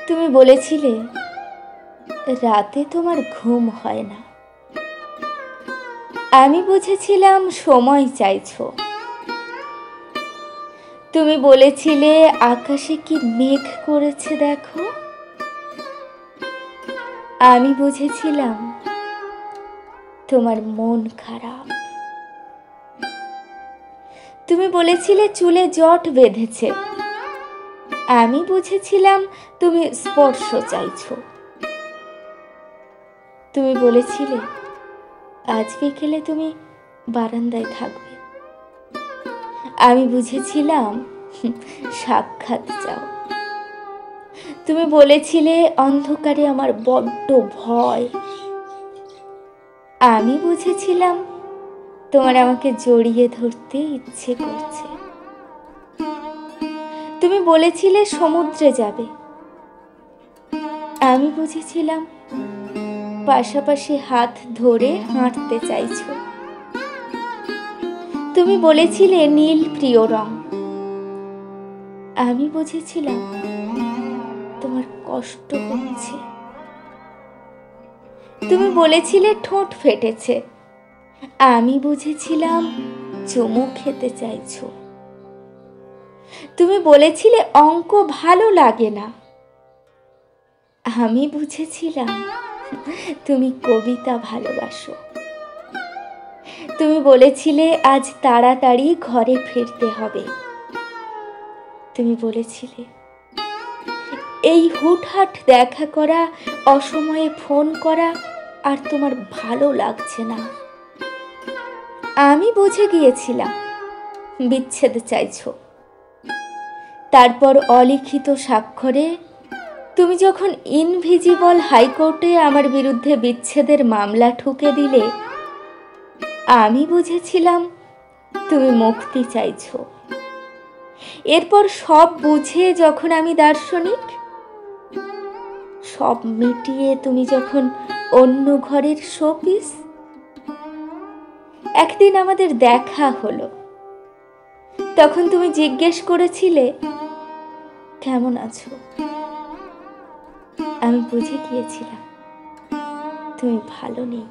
তুমি বলেছিলে রাতে তোমার ঘুম হয় না। আমি বুঝেছিলাম সময় চাইছো। তুমি বলেছিলে আকাশে কি মেঘ করেছে দেখো। আমি বুঝেছিলাম তোমার মন খারাপ। তুমি বলেছিলে চুলে জট বেঁধেছে। আমি বুঝেছিলাম তুমি স্পর্শ চাইছো। তুমি বলেছিলে আজ বিকেলে তুমি বারান্দায় থাকবে। আমি বুঝেছিলাম সাক্ষাৎ চাও। তুমি বলেছিলে অন্ধকারে আমার বড্ড ভয়। আমি বুঝেছিলাম তোমার আমাকে জড়িয়ে ধরতে ইচ্ছে করছে। তুমি বলেছিলে সমুদ্রে যাবে। আমি বুঝেছিলাম পাশাপাশি হাত ধরে হাঁটতে চাইছো। তুমি বলেছিলে নীল প্রিয় রং। আমি বুঝেছিলাম তোমার কষ্ট হচ্ছে। তুমি বলেছিলে ঠোঁট ফেটেছে। আমি বুঝেছিলাম চুমু খেতে চাইছো। তুমি বলেছিলে অঙ্ক ভালো লাগে না। আমি বুঝেছিলাম তুমি কবিতা ভালোবাসো। তুমি বলেছিলে আজ তাড়াতাড়ি ঘরে ফিরতে হবে। তুমি বলেছিলে এই হুটহাট দেখা করা, অসময়ে ফোন করা আর তোমার ভালো লাগছে না। আমি বুঝে গিয়েছিলাম বিচ্ছেদ চাইছো। তারপর অলিখিত স্বাক্ষরে তুমি যখন ইনভিজিবল হাইকোর্টে আমার বিরুদ্ধে বিচ্ছেদের মামলা ঠুকে দিলে, আমি বুঝেছিলাম তুমি মুক্তি চাইছো। এরপর সব বুঝে যখন আমি দার্শনিক, সব মিটিয়ে তুমি যখন অন্য ঘরের শোপিস, একদিন আমাদের দেখা হলো। তখন তুমি জিজ্ঞেস করেছিলে কেমন আছো। আমি বুঝে গিয়েছিলাম তুমি ভালো নেই।